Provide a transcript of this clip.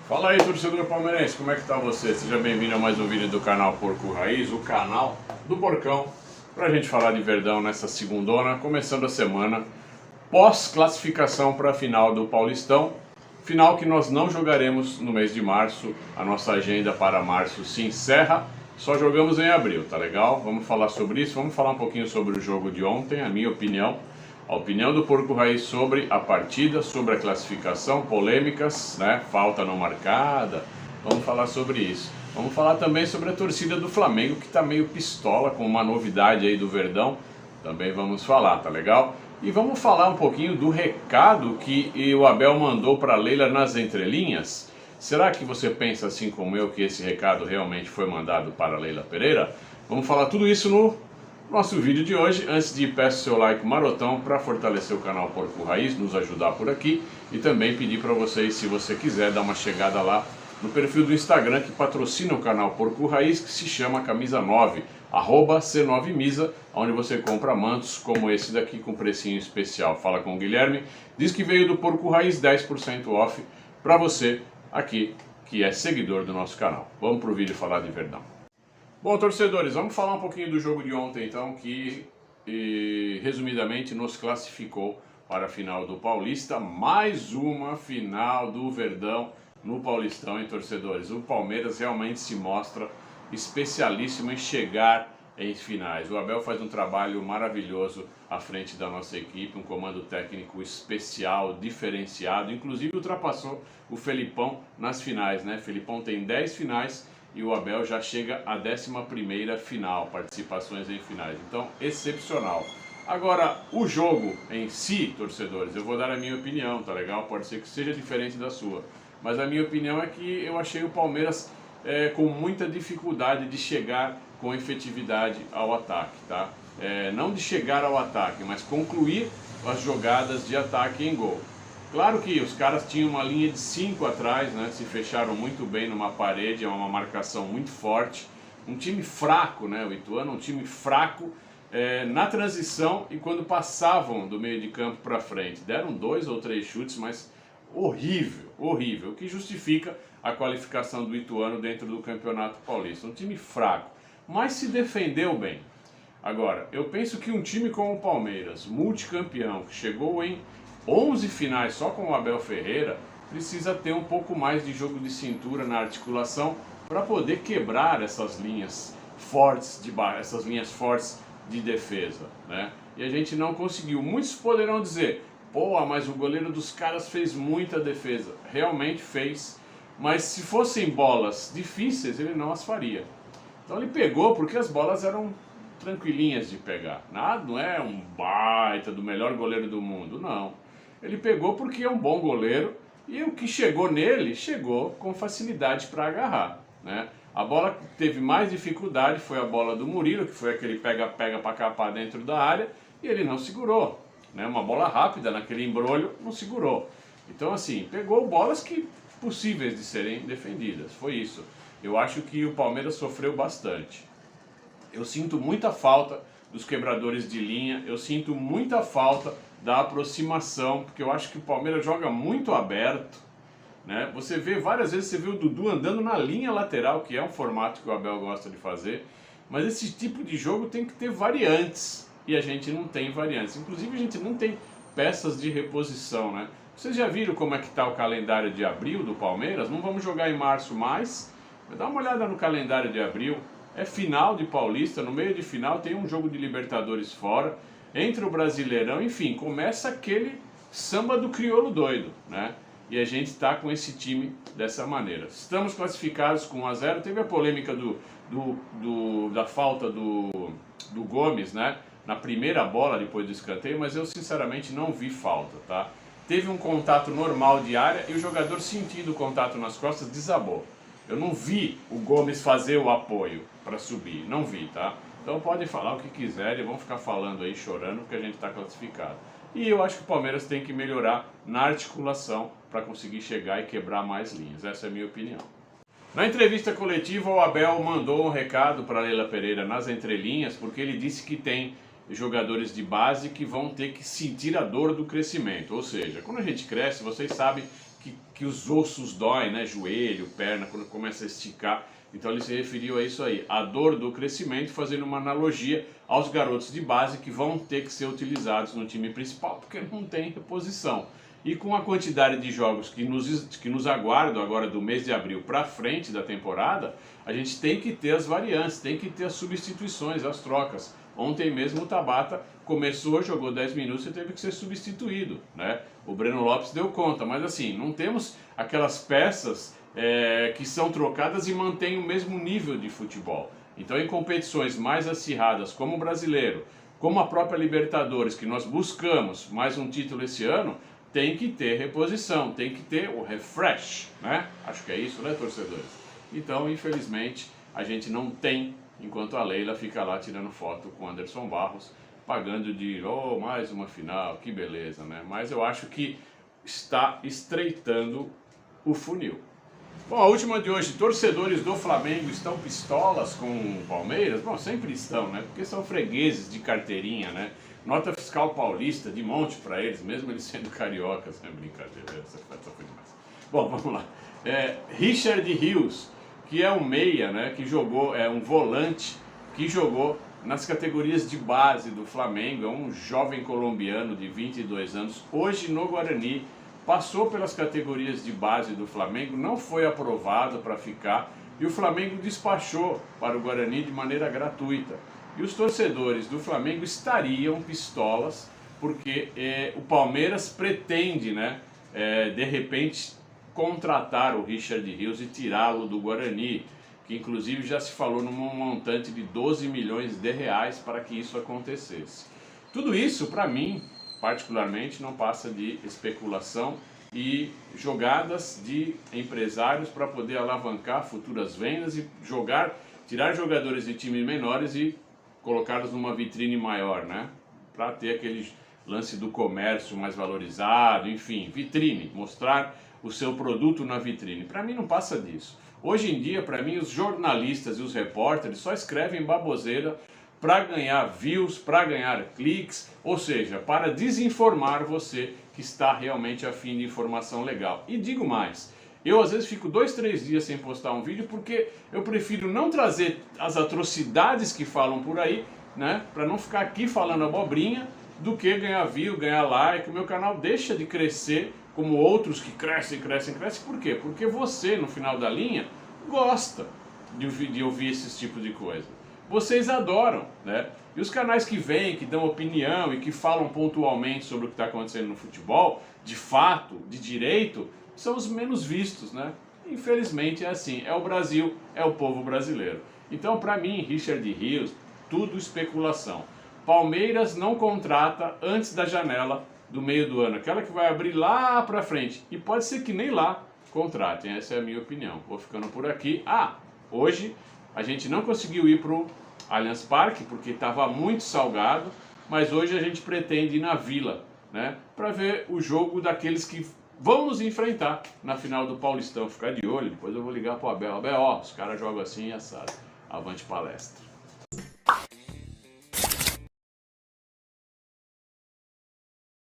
Fala aí, torcedor palmeirense, como é que tá você? Seja bem-vindo a mais um vídeo do canal Porco Raiz, o canal do Porcão, pra gente falar de Verdão nessa segundona, começando a semana pós-classificação para a final do Paulistão, final que nós não jogaremos no mês de março, a nossa agenda para março se encerra, só jogamos em abril, tá legal? Vamos falar sobre isso, vamos falar um pouquinho sobre o jogo de ontem, a minha opinião. A opinião do Porco Raiz sobre a partida, sobre a classificação, polêmicas, né? Falta não marcada, vamos falar sobre isso. Vamos falar também sobre a torcida do Flamengo, que está meio pistola com uma novidade aí do Verdão, também vamos falar, tá legal? E vamos falar um pouquinho do recado que o Abel mandou para a Leila nas entrelinhas. Será que você pensa assim como eu, que esse recado realmente foi mandado para a Leila Pereira? Vamos falar tudo isso no nosso vídeo de hoje. Antes de ir, peço seu like marotão para fortalecer o canal Porco Raiz, nos ajudar por aqui, e também pedir para vocês, se você quiser, dar uma chegada lá no perfil do Instagram que patrocina o canal Porco Raiz, que se chama Camisa 9, @C9Misa, onde você compra mantos como esse daqui com precinho especial. Fala com o Guilherme, diz que veio do Porco Raiz, 10% off para você aqui que é seguidor do nosso canal. Vamos pro vídeo falar de Verdão. Bom, torcedores, vamos falar um pouquinho do jogo de ontem, então, que resumidamente nos classificou para a final do Paulista. Mais uma final do Verdão no Paulistão, hein, torcedores? O Palmeiras realmente se mostra especialíssimo em chegar em finais. O Abel faz um trabalho maravilhoso à frente da nossa equipe, um comando técnico especial, diferenciado, inclusive ultrapassou o Felipão nas finais, né? Felipão tem 10 finais e o Abel já chega à 11ª final, participações em finais. Então, excepcional. Agora, o jogo em si, torcedores, eu vou dar a minha opinião, tá legal? Pode ser que seja diferente da sua. Mas a minha opinião é que eu achei o Palmeiras com muita dificuldade de chegar com efetividade ao ataque, tá? Não de chegar ao ataque, mas concluir as jogadas de ataque em gol. Claro que os caras tinham uma linha de 5 atrás, né? Se fecharam muito bem numa parede, é uma marcação muito forte. Um time fraco, né? O Ituano, um time fraco na transição e quando passavam do meio de campo para frente. Deram 2 ou 3 chutes, mas horrível, horrível. O que justifica a qualificação do Ituano dentro do Campeonato Paulista. Um time fraco, mas se defendeu bem. Agora, eu penso que um time como o Palmeiras, multicampeão, que chegou em 11 finais só com o Abel Ferreira, precisa ter um pouco mais de jogo de cintura na articulação para poder quebrar essas linhas fortes de defesa, né? E a gente não conseguiu. Muitos poderão dizer: pô, mas o goleiro dos caras fez muita defesa. Realmente fez, mas se fossem bolas difíceis, ele não as faria. Então ele pegou porque as bolas eram tranquilinhas de pegar. Nada, não é um baita do melhor goleiro do mundo, não. Ele pegou porque é um bom goleiro e o que chegou nele, chegou com facilidade para agarrar, né? A bola que teve mais dificuldade foi a bola do Murilo, que foi aquele pega-pega para capar dentro da área, e ele não segurou, né? Uma bola rápida naquele embrolho, não segurou. Então assim, pegou bolas que possíveis de serem defendidas, foi isso. Eu acho que o Palmeiras sofreu bastante. Eu sinto muita falta dos quebradores de linha, eu sinto muita falta da aproximação, porque eu acho que o Palmeiras joga muito aberto, né? Você vê várias vezes, você vê o Dudu andando na linha lateral, que é um formato que o Abel gosta de fazer, mas esse tipo de jogo tem que ter variantes, e a gente não tem variantes. Inclusive a gente não tem peças de reposição, né? Vocês já viram como é que está o calendário de abril do Palmeiras? Não vamos jogar em março mais, mas dá uma olhada no calendário de abril. É final de Paulista, no meio de final tem um jogo de Libertadores fora, entra o Brasileirão, enfim, começa aquele samba do crioulo doido, né? E a gente está com esse time dessa maneira. Estamos classificados com 1 a 0, teve a polêmica da falta do Gomes, né? Na primeira bola depois do escanteio, mas eu sinceramente não vi falta, tá? Teve um contato normal de área e o jogador, sentindo o contato nas costas, desabou. Eu não vi o Gomes fazer o apoio para subir, não vi, tá? Então podem falar o que quiserem, vão ficar falando aí, chorando, porque a gente está classificado. E eu acho que o Palmeiras tem que melhorar na articulação para conseguir chegar e quebrar mais linhas. Essa é a minha opinião. Na entrevista coletiva, o Abel mandou um recado para a Leila Pereira nas entrelinhas, porque ele disse que tem jogadores de base que vão ter que sentir a dor do crescimento. Ou seja, quando a gente cresce, vocês sabem que os ossos doem, né? Joelho, perna, quando começa a esticar. Então ele se referiu a isso aí, a dor do crescimento, fazendo uma analogia aos garotos de base que vão ter que ser utilizados no time principal, porque não tem reposição. E com a quantidade de jogos que nos aguardam agora do mês de abril para frente da temporada, a gente tem que ter as variantes, tem que ter as substituições, as trocas. Ontem mesmo o Tabata começou, jogou 10 minutos e teve que ser substituído, né? O Breno Lopes deu conta, mas assim, não temos aquelas peças que são trocadas e mantêm o mesmo nível de futebol. Então, em competições mais acirradas, como o Brasileiro, como a própria Libertadores, que nós buscamos mais um título esse ano, tem que ter reposição, tem que ter o refresh, né? Acho que é isso, né, torcedores? Então, infelizmente, a gente não tem, enquanto a Leila fica lá tirando foto com o Anderson Barros, pagando de, oh, mais uma final, que beleza, né? Mas eu acho que está estreitando o funil. Bom, a última de hoje, torcedores do Flamengo estão pistolas com o Palmeiras? Bom, sempre estão, né? Porque são fregueses de carteirinha, né? Nota fiscal paulista de monte para eles, mesmo eles sendo cariocas, né? Brincadeira, essa foi demais. Bom, vamos lá. Richard Rios, que é um meia, né? Que jogou, é um volante que jogou nas categorias de base do Flamengo, é um jovem colombiano de 22 anos, hoje no Guarani, passou pelas categorias de base do Flamengo, não foi aprovado para ficar e o Flamengo despachou para o Guarani de maneira gratuita. E os torcedores do Flamengo estariam pistolas porque o Palmeiras pretende, né, de repente, contratar o Richard Rios e tirá-lo do Guarani, que inclusive já se falou num montante de 12 milhões de reais para que isso acontecesse. Tudo isso, para mim, particularmente, não passa de especulação e jogadas de empresários para poder alavancar futuras vendas e tirar jogadores de times menores e colocá-los numa vitrine maior, né? Para ter aquele lance do comércio mais valorizado, enfim, vitrine, mostrar o seu produto na vitrine. Para mim não passa disso. Hoje em dia, para mim, os jornalistas e os repórteres só escrevem baboseira para ganhar views, para ganhar cliques, ou seja, para desinformar você que está realmente afim de informação legal. E digo mais, eu às vezes fico 2, 3 dias sem postar um vídeo porque eu prefiro não trazer as atrocidades que falam por aí, né, para não ficar aqui falando abobrinha, do que ganhar view, ganhar like. O meu canal deixa de crescer como outros que crescem. Por quê? Porque você, no final da linha, gosta de ouvir esse tipo de coisa. Vocês adoram, né? E os canais que vêm, que dão opinião e que falam pontualmente sobre o que está acontecendo no futebol, de fato, de direito, são os menos vistos, né? Infelizmente é assim, é o Brasil, é o povo brasileiro. Então, para mim, Richard Rios, tudo especulação. Palmeiras não contrata antes da janela do meio do ano, aquela que vai abrir lá para frente. E pode ser que nem lá contratem, essa é a minha opinião. Vou ficando por aqui. Hoje a gente não conseguiu ir para o Allianz Parque porque estava muito salgado, mas hoje a gente pretende ir na Vila, né, para ver o jogo daqueles que vão nos enfrentar na final do Paulistão. Ficar de olho, depois eu vou ligar para o Abel. Abel, ó, os caras jogam assim e assado. Avante palestra.